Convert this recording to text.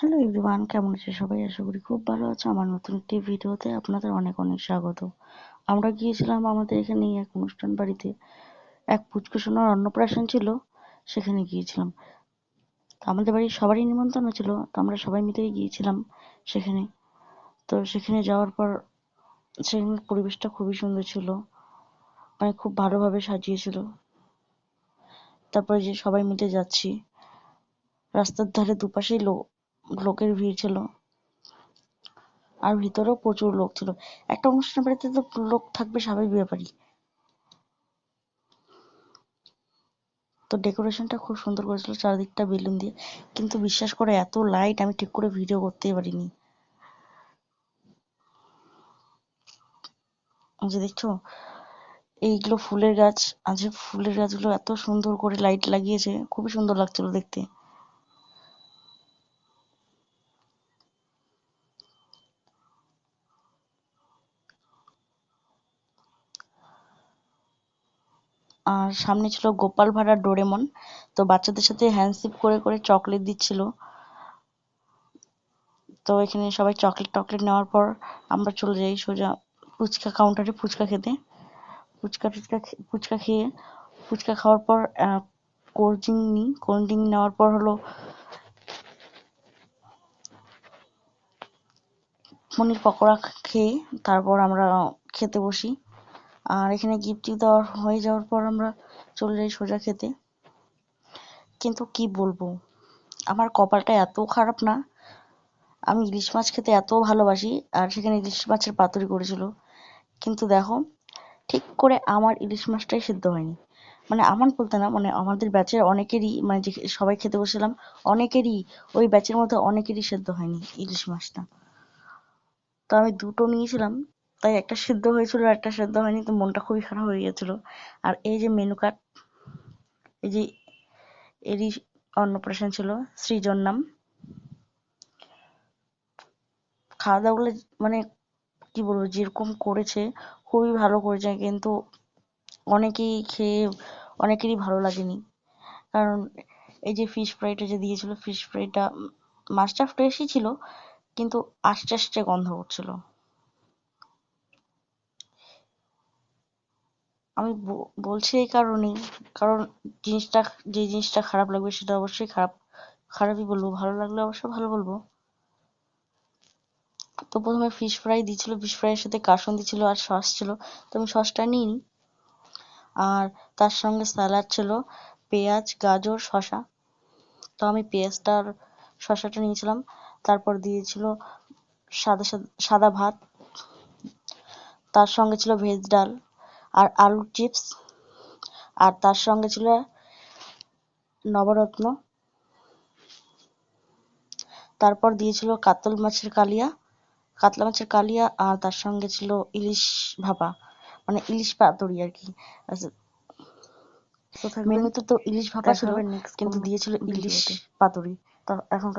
Hello everyone, কেমন আছে সবাই? আশা করি খুব ভালো আছে। আমার নতুন একটি ভিডিওতে আপনাদের অনেক অনেক স্বাগত। আমরা গিয়েছিলাম আমাদের এখানে এক অনুষ্ঠান বাড়িতে, এক পুচকুসোনার অন্নপ্রাশন ছিল, সেখানে গিয়েছিলাম। আমাদের বাড়ির সবারই নিমন্ত্রণ ছিল, তো আমরা সবাই মিলেই গিয়েছিলাম সেখানে। তো সেখানে যাওয়ার পর সেখানের পরিবেশটা খুবই সুন্দর ছিল, মানে খুব ভালোভাবে সাজিয়েছিল। তারপরে যে সবাই মিলে যাচ্ছি, রাস্তার ধারে দুপাশেই লোকের ভিড় ছিল, আর ভিতরেও প্রচুর লোক ছিল। একটা অনুষ্ঠান বাড়িতে তো লোক থাকবে স্বাভাবিক ব্যাপারই। তো ডেকোরেশনটা খুব সুন্দর করেছিল, চারিদিকটা বেলুন দিয়ে। কিন্তু বিশ্বাস করে এত লাইট, আমি ঠিক করে ভিডিও করতেই পারিনি। যে দেখছো এইগুলো ফুলের গাছ আছে, ফুলের গাছগুলো এত সুন্দর করে লাইট লাগিয়েছে, খুবই সুন্দর লাগছিল দেখতে। আর সামনে ছিল গোপাল ভাঁড়ার ডোরেমন। তো বাচ্চাদের সাথে হ্যান্ডশিপ করে করে চকলেট দিচ্ছিল। তো এখানে সবাই চকলেট টকলেট নেওয়ার পর আমরা চলে যাই সোজা ফুচকা কাউন্টারে ফুচকা খেতে। ফুচকা খেয়ে, ফুচকা খাওয়ার পর কোল্ড ড্রিঙ্ক নিই। কোল্ড ড্রিঙ্ক নেওয়ার পর হলো পনির পকোড়া খেয়ে তারপর আমরা খেতে বসি। আর এখানে গিফট দেওয়ার হয়ে যাওয়ার পর আমরা চলে যাই সোজা খেতে। কিন্তু কি বলবো, আমার কপালটা এত খারাপ না, আমি ইলিশ মাছ খেতে এত ভালোবাসি, আর সেখানে ইলিশ মাছের পাতুরি করেছিল। কিন্তু দেখো, ঠিক করে আমার ইলিশ মাছটাই সিদ্ধ হয়নি। মানে আমার বলতে না, মানে আমাদের ব্যাচের অনেকেরই, মানে যে সবাই খেতে বসেছিলাম অনেকেরই, ওই ব্যাচের মধ্যে অনেকেরই সিদ্ধ হয়নি ইলিশ মাছটা। তো আমি দুটো নিয়েছিলাম, তাই একটা সিদ্ধ হয়েছিল আর একটা সিদ্ধ হয়নি, তো মনটা খুবই খারাপ হয়ে গেছিল। আর এই যে মেনু কার্ড, এই যে এরই অন্নপ্রাশন ছিল, সৃজন নাম। খাওয়া দাওয়াগুলো মানে কি বলবো, যেরকম করেছে খুবই ভালো করেছে, কিন্তু অনেকেই খেয়ে অনেকেরই ভালো লাগেনি। কারণ এই যে ফিশ ফ্রাইটা যে দিয়েছিল, ফিশ ফ্রাইটা মাছটা ফ্রেশই ছিল, কিন্তু আস্তে আস্তে গন্ধ করছিল। আমি বলছি এই কারণেই, কারণ জিনিসটা, যে জিনিসটা খারাপ লাগবে সেটা অবশ্যই খারাপই বলবো, ভালো লাগলে অবশ্যই ভালো বলবো। তো প্রথমে ফিশ ফ্রাই দিয়েছিল, ফিশ ফ্রাইয়ের সাথে কাসুন্দি ছিল আর সস ছিল, তো আমি সসটা নিইনি। আর তার সঙ্গে স্যালাড ছিল, পেঁয়াজ গাজর শসা। তো আমি পেঁয়াজটা আর শসাটা নিয়েছিলাম। তারপর দিয়েছিল সাদা সাদা ভাত, তার সঙ্গে ছিল ভেজ ডাল আর আলুর চিপস, আর তার সঙ্গে ছিল নবরত্ন। তারপর দিয়েছিল কাতলা মাছের কালিয়া, আর তার সঙ্গে ছিল ইলিশ ভাপা, মানে ইলিশ পাতুরি আর কি। মেনুতে তো ইলিশ ভাপা ছিল, কিন্তু দিয়েছিল ইলিশ পাতুরি। তো এখন